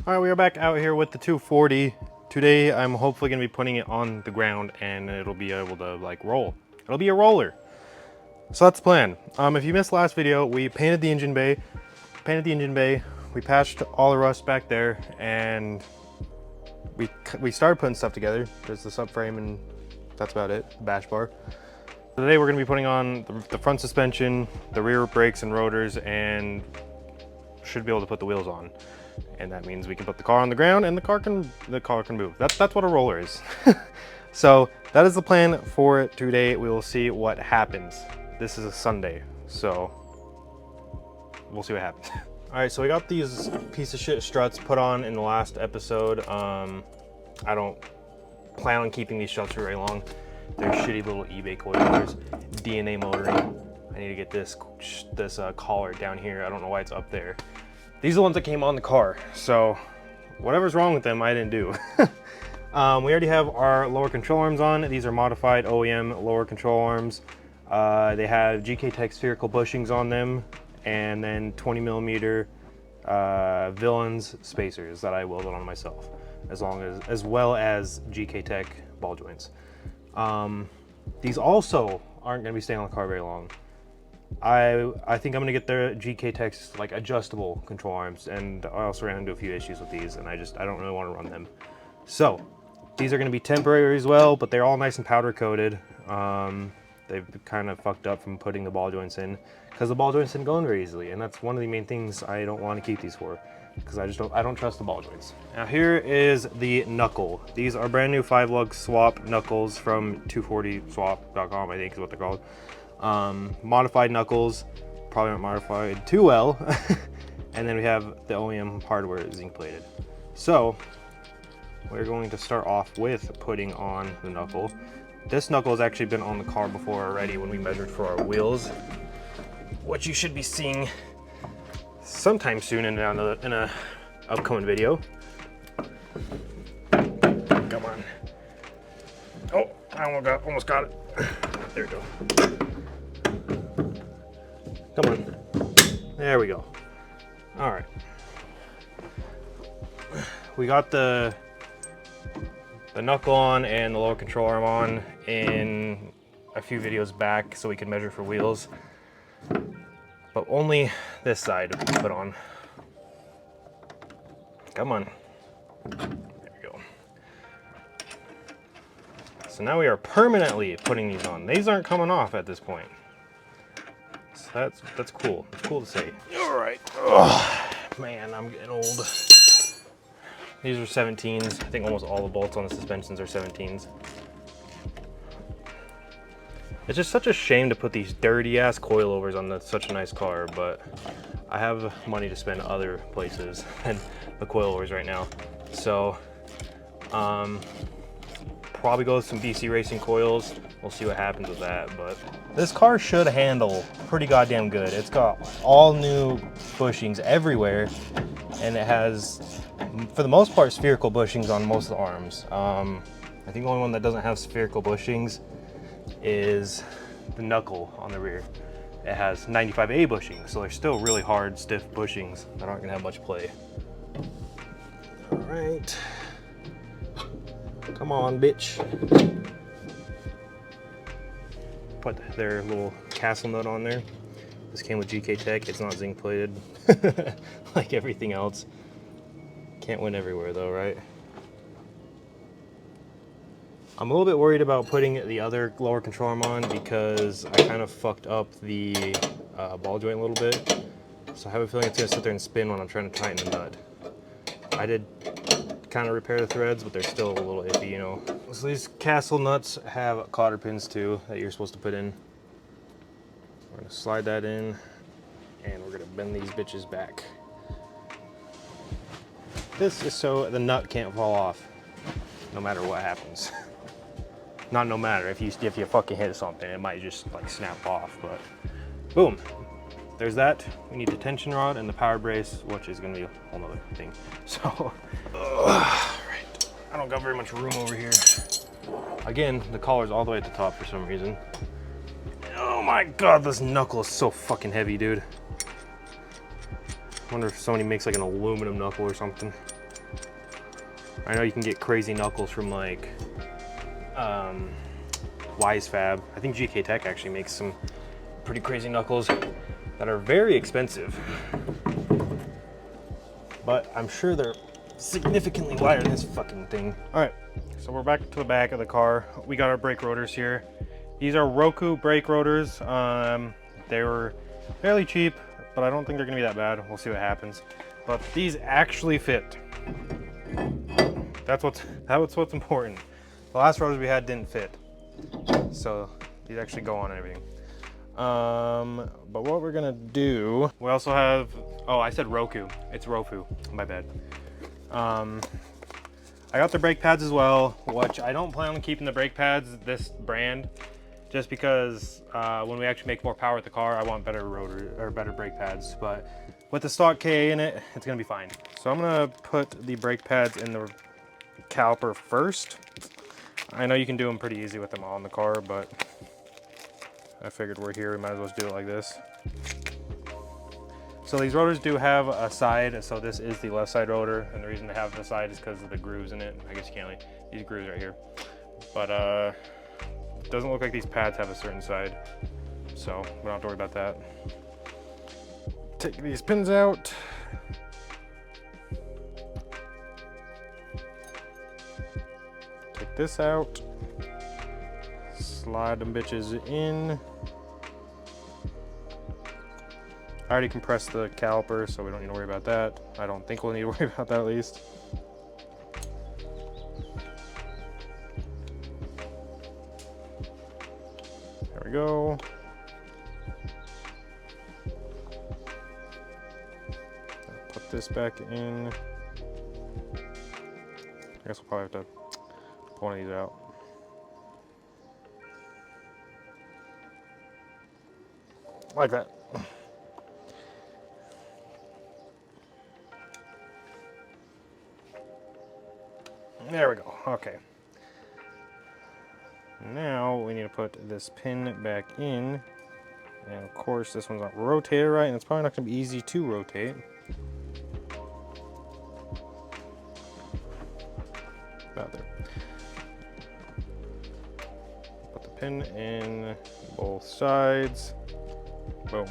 All right, we are back out here with the 240. Today, I'm hopefully gonna be putting it on the ground and it'll be able to like roll. It'll be a roller. So that's the plan. If you missed last video, we painted the engine bay. We patched all the rust back there, and we started putting stuff together. There's the subframe, and that's about it. The bash bar. So today we're gonna be putting on the front suspension, the rear brakes and rotors, and should be able to put the wheels on. And that means we can put the car on the ground and the car can move. That's what a roller is. So that is the plan for today. We will see what happens. This is a Sunday, so we'll see what happens. All right, so we got these piece of shit struts put on in the last episode. I don't plan on keeping these struts for very long. They're shitty little eBay coilovers, DNA motoring. I need to get this collar down here. I don't know why it's up there. These are the ones that came on the car, so whatever's wrong with them, I didn't do. We already have our lower control arms on. These are modified OEM lower control arms. They have GK Tech spherical bushings on them, and then 20mm Villains spacers that I welded on myself, as well as GK Tech ball joints. These also aren't going to be staying on the car very long. I think I'm gonna get the GK Tech's like adjustable control arms, and I also ran into a few issues with these, and I don't really want to run them. So these are gonna be temporary as well, but they're all nice and powder coated. They've kind of fucked up from putting the ball joints in, because the ball joints didn't go in very easily, and that's one of the main things I don't want to keep these for, because I don't trust the ball joints. Now here is the knuckle. These are brand new 5-lug swap knuckles from 240swap.com, I think is what they're called. Modified knuckles, probably not modified too well. And then we have the OEM hardware zinc plated. So we're going to start off with putting on the knuckle. This knuckle has actually been on the car before already when we measured for our wheels, which you should be seeing sometime soon in a upcoming video. Come on. Oh, I almost got it. There we go. Come on. There we go. All right. We got the knuckle on and the lower control arm on in a few videos back so we can measure for wheels. But only this side we put on. Come on. There we go. So now we are permanently putting these on. These aren't coming off at this point. So that's cool. It's cool to see. All right. Oh, man, I'm getting old. These are 17s. I think almost all the bolts on the suspensions are 17s. It's just such a shame to put these dirty ass coilovers on such a nice car, but I have money to spend other places than the coilovers right now. So, probably go with some BC Racing coils. We'll see what happens with that, but this car should handle pretty goddamn good. It's got all new bushings everywhere, and it has, for the most part, spherical bushings on most of the arms. I think the only one that doesn't have spherical bushings is the knuckle on the rear. It has 95A bushings, so they're still really hard, stiff bushings that aren't gonna have much play. All right. Come on, bitch. Put their little castle nut on there. This came with GK Tech. It's not zinc plated like everything else. Can't win everywhere though, right? I'm a little bit worried about putting the other lower control arm on because I kind of fucked up the ball joint a little bit. So I have a feeling it's gonna sit there and spin when I'm trying to tighten the nut. I did kind of repair the threads, but they're still a little iffy, you know. So these castle nuts have cotter pins too that you're supposed to put in. We're gonna slide that in, and we're gonna bend these bitches back. This is so the nut can't fall off, no matter what happens. Not no matter, if you fucking hit something, it might just like snap off, but boom. There's that. We need the tension rod and the power brace, which is gonna be a whole nother thing. So, right. I don't got very much room over here. Again, the collar's all the way at the top for some reason. Oh my God, this knuckle is so fucking heavy, dude. I wonder if somebody makes like an aluminum knuckle or something. I know you can get crazy knuckles from like Wise Fab. I think GK Tech actually makes some pretty crazy knuckles that are very expensive, but I'm sure they're significantly lighter than this fucking thing. All right, so we're back to the back of the car. We got our brake rotors here. These are Roku brake rotors. They were fairly cheap, but I don't think they're gonna be that bad. We'll see what happens. But these actually fit. That's what's important. The last rotors we had didn't fit, so these actually go on and everything. But what we're gonna do, we also have, oh, I said Roku. It's Roku, my bad. I got the brake pads as well, which I don't plan on keeping the brake pads this brand, just because when we actually make more power with the car, I want better rotor or better brake pads. But with the stock KA in it, it's gonna be fine. So I'm gonna put the brake pads in the caliper first. I know you can do them pretty easy with them on the car, but I figured we're here, we might as well just do it like this. So these rotors do have a side, so this is the left side rotor, and the reason they have the side is because of the grooves in it. I guess you can't like these grooves right here. But it doesn't look like these pads have a certain side, so we don't have to worry about that. Take these pins out. Take this out. Slide them bitches in. I already compressed the caliper, so we don't need to worry about that. I don't think we'll need to worry about that at least. There we go. Put this back in. I guess we'll probably have to pull one of these out. Like that. There we go, okay. Now we need to put this pin back in. And of course this one's not rotated right, and it's probably not gonna be easy to rotate. About there. Put the pin in both sides. Boom.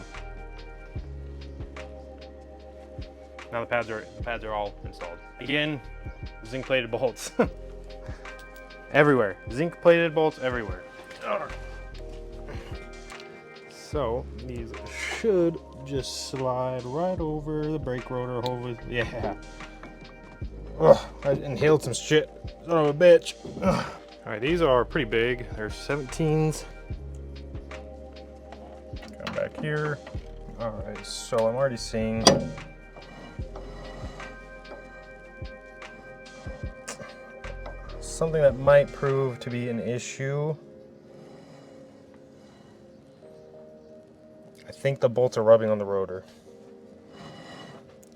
Now the pads are all installed. Again, zinc plated bolts. Everywhere. Zinc plated bolts everywhere. So these should just slide right over the brake rotor. Hopefully, yeah. Ugh, I inhaled some shit. Son of a bitch. Ugh. All right, these are pretty big. They're 17s. Come back here. All right, so I'm already seeing something that might prove to be an issue. I think the bolts are rubbing on the rotor.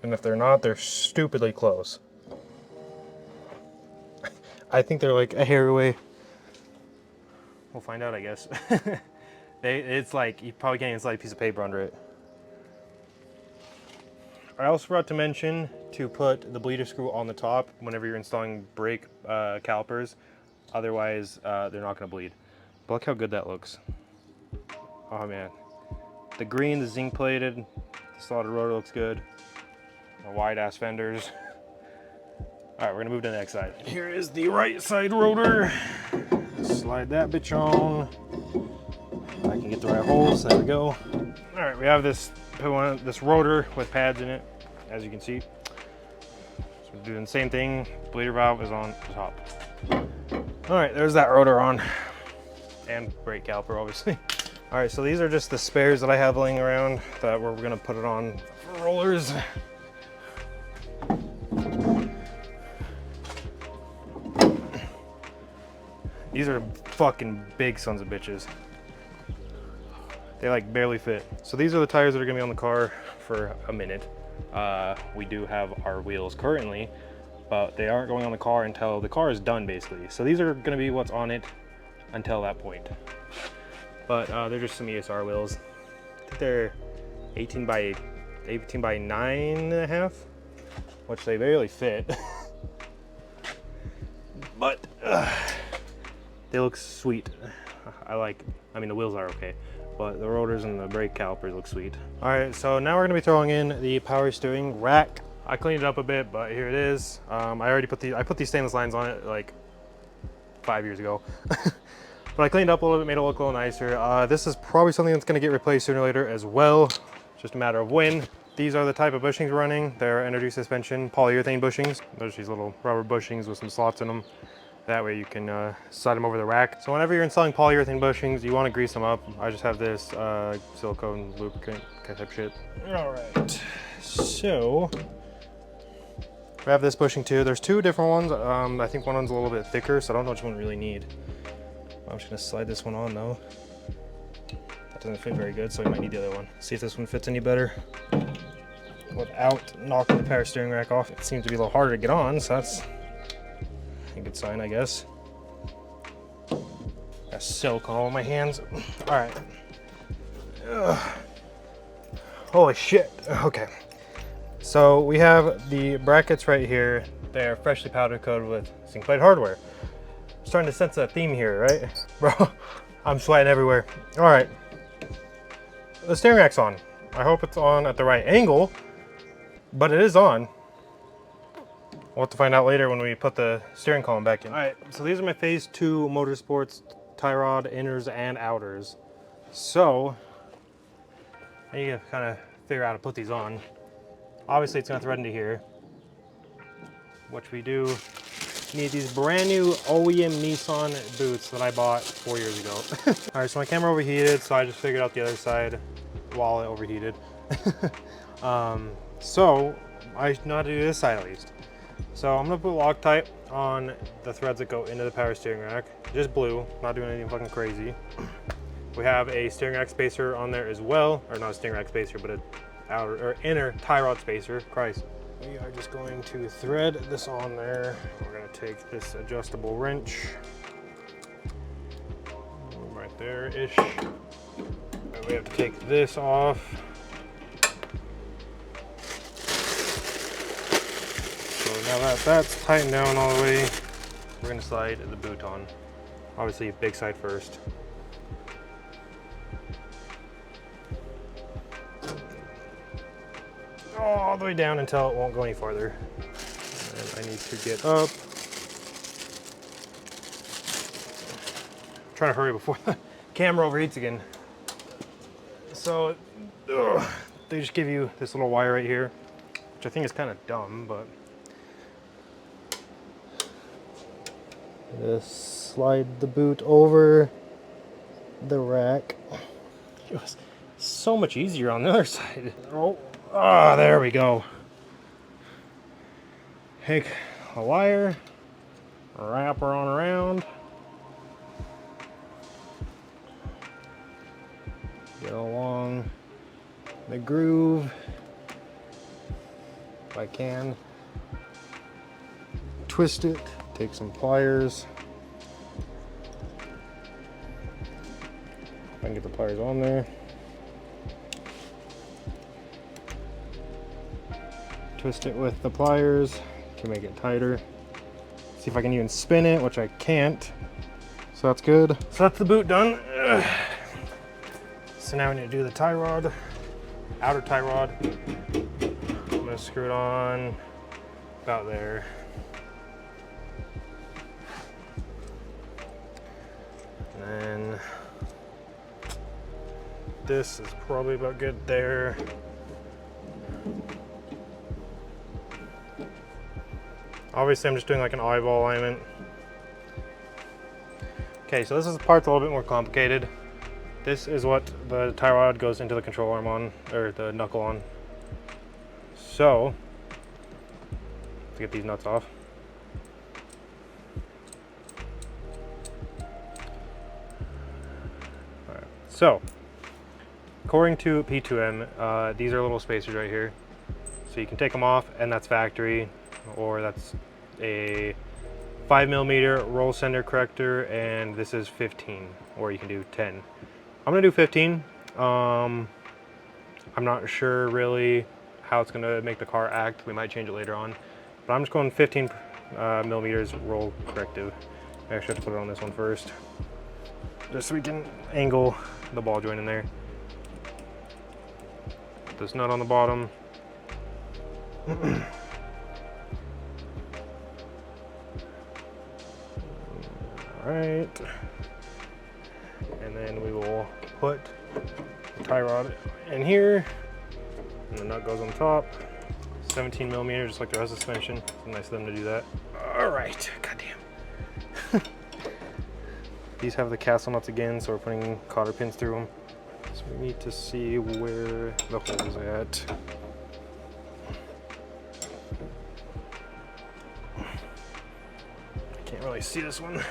And if they're not, they're stupidly close. I think they're like a hair away. We'll find out, I guess. It's like, you probably can't even slide a piece of paper under it. I also forgot to mention to put the bleeder screw on the top whenever you're installing brake calipers. Otherwise, they're not gonna bleed. But look how good that looks. Oh man. The green, the zinc plated, the slotted rotor looks good. The wide ass fenders. All right, we're gonna move to the next side. Here is the right side rotor. Slide that bitch on. I can get the right holes, there we go. All right, we have this rotor with pads in it, as you can see. So we're doing the same thing. Bleeder valve is on the top. All right, there's that rotor on. And brake caliper, obviously. All right, so these are just the spares that I have laying around that we're gonna put it on for rollers. These are fucking big sons of bitches. They like barely fit. So these are the tires that are gonna be on the car for a minute. We do have our wheels currently, but they aren't going on the car until the car is done basically. So these are gonna be what's on it until that point. But they're just some ESR wheels. I think they're 18 by 9.5, which they barely fit. but they look sweet. I mean, the wheels are okay, but the rotors and the brake calipers look sweet. All right, so now we're gonna be throwing in the power steering rack. I cleaned it up a bit, but here it is. I already put these stainless lines on it like 5 years ago. But I cleaned up a little bit, made it look a little nicer. This is probably something that's gonna get replaced sooner or later as well. Just a matter of when. These are the type of bushings we're running. They're energy suspension polyurethane bushings. There's these little rubber bushings with some slots in them. That way you can slide them over the rack. So whenever you're installing polyurethane bushings, you want to grease them up. I just have this silicone lubricant type shit. All right, so we have this bushing too. There's two different ones. I think one one's a little bit thicker, so I don't know which one we really need. I'm just gonna slide this one on though. That doesn't fit very good, so we might need the other one. See if this one fits any better without knocking the power steering rack off. It seems to be a little harder to get on, so that's a good sign, I guess. Got silicone all over my hands. All right. Ugh. Holy shit. Okay. So we have the brackets right here. They're freshly powder coated with zinc plate hardware. I'm starting to sense a theme here, right? Bro, I'm sweating everywhere. All right. The steering rack's on. I hope it's on at the right angle, but it is on. We'll have to find out later when we put the steering column back in. All right, so these are my Phase 2 Motorsports tie rod inners and outers. So I need to kind of figure out how to put these on. Obviously it's gonna thread into here, which we do need these brand new OEM Nissan boots that I bought 4 years ago. All right, so my camera overheated, so I just figured out the other side while it overheated. So I know how to do this side at least. So I'm gonna put Loctite on the threads that go into the power steering rack. Just blue, not doing anything fucking crazy. We have a steering rack spacer on there as well, or not a steering rack spacer, but a outer or inner tie rod spacer. Christ. We are just going to thread this on there. We're gonna take this adjustable wrench right there-ish. We have to take this off. So now that that's tightened down all the way, we're gonna slide the boot on. Obviously, big side first. All the way down until it won't go any farther. And I need to get up. I'm trying to hurry before the camera overheats again. So they just give you this little wire right here, which I think is kind of dumb, but just slide the boot over the rack. It was so much easier on the other side. Oh, there we go. Take a wire, wrap her on around. Get along the groove if I can. Twist it, take some pliers. I can get the pliers on there. Twist it with the pliers to make it tighter. See if I can even spin it, which I can't. So that's good. So that's the boot done. So now we need to do the tie rod, outer tie rod. I'm gonna screw it on about there. And then this is probably about good there. Obviously I'm just doing like an eyeball alignment. Okay, so this is the part that's a little bit more complicated. This is what the tie rod goes into the control arm on, or the knuckle on. So, to get these nuts off. Alright, so, according to P2M, these are little spacers right here. So you can take them off, and that's factory, or that's a 5mm roll center corrector, and this is 15, or you can do 10. I'm gonna do 15. I'm not sure really how it's gonna make the car act. We might change it later on, but I'm just going 15 millimeters roll corrective. I actually have to put it on this one first, just so we can angle the ball joint in there. Put this nut on the bottom. Alright, and then we will put the tie rod in here, and the nut goes on top. 17 millimeters, just like the rest of the suspension. It's nice of them to do that. Alright, goddamn. These have the castle nuts again, so we're putting cotter pins through them. So we need to see where the hole is at. I can't really see this one.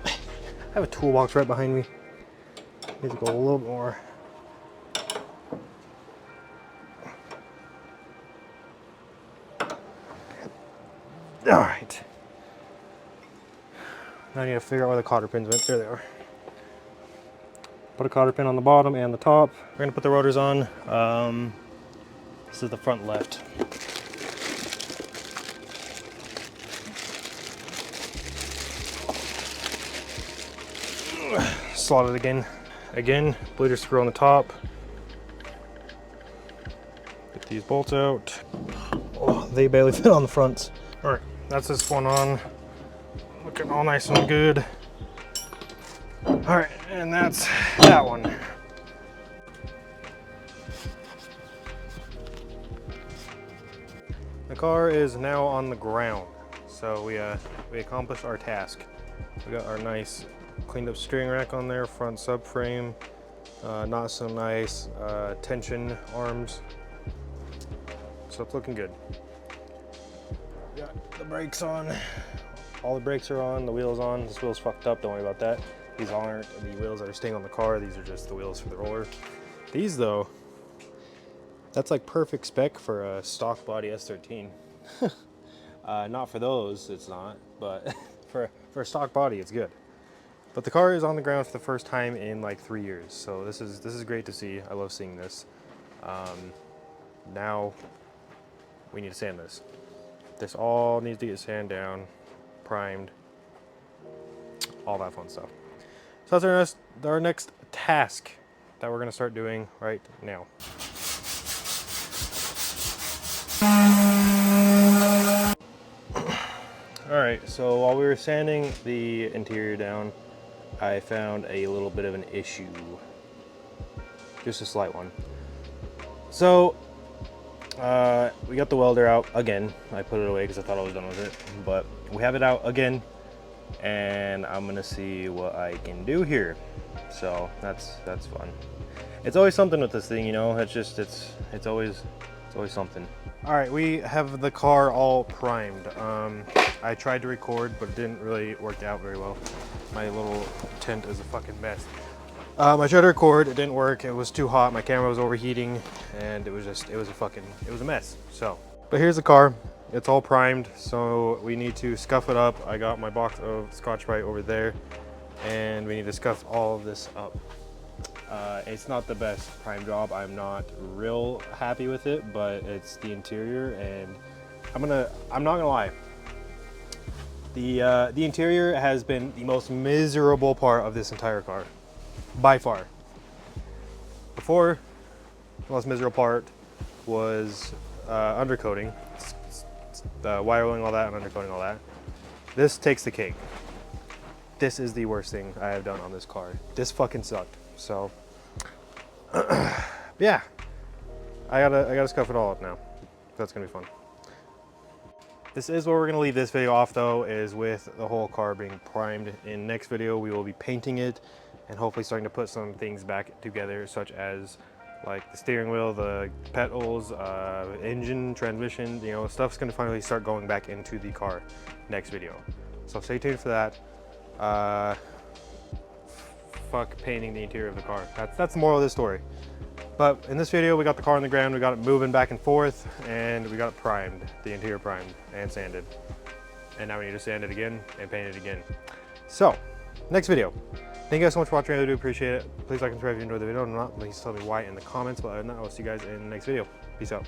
I have a toolbox right behind me. Need to go a little more. All right. Now I need to figure out where the cotter pins went. There they are. Put a cotter pin on the bottom and the top. We're gonna put the rotors on. This is the front left. Slot it again. Again, bleeder screw on the top. Get these bolts out. Oh, they barely fit on the fronts. All right, that's this one on. Looking all nice and good. All right, and that's that one. The car is now on the ground, so we accomplished our task. We got our nice cleaned up steering rack on there, front subframe, not so nice tension arms, so it's looking good. Got the brakes on, all the brakes are on, the wheels on. This wheel's fucked up, don't worry about that. These aren't the wheels that are staying on the car, these are just the wheels for the roller. These though, that's like perfect spec for a stock body S13. Not for those, it's not, but for a stock body, it's good. But the car is on the ground for the first time in like 3 years, so this is great to see. I love seeing this. Now we need to sand this. This all needs to get sanded down, primed, all that fun stuff. So that's our next task that we're gonna start doing right now. All right, so while we were sanding the interior down, I found a little bit of an issue, just a slight one. So we got the welder out again. I put it away because I thought I was done with it, but we have it out again, and I'm gonna see what I can do here. So that's fun. It's always something with this thing, you know. It's always something. All right, we have the car all primed. I tried to record, but it didn't really work out very well. My little tent is a fucking mess. I tried to record, it didn't work. It was too hot, my camera was overheating, and it was a mess. So, but here's the car. It's all primed, so we need to scuff it up. I got my box of Scotch-Brite over there, and we need to scuff all of this up. It's not the best prime job. I'm not real happy with it, but it's the interior, and I'm not gonna lie. The interior has been the most miserable part of this entire car, by far. Before, the most miserable part was undercoating, the wiring, all that, and undercoating, all that. This takes the cake. This is the worst thing I have done on this car. This fucking sucked. So, yeah, I gotta scuff it all up now. That's gonna be fun. This is where we're gonna leave this video off though, is with the whole car being primed. In next video, we will be painting it and hopefully starting to put some things back together, such as like the steering wheel, the pedals, engine, transmission, you know, stuff's gonna finally start going back into the car next video. So stay tuned for that. Fuck painting the interior of the car. That's the moral of this story. But in this video, we got the car on the ground, we got it moving back and forth, and we got it primed, the interior primed and sanded. And now we need to sand it again and paint it again. So, next video. Thank you guys so much for watching. I really do appreciate it. Please like and subscribe if you enjoyed the video. If not, please tell me why in the comments. But other than that, I'll see you guys in the next video. Peace out.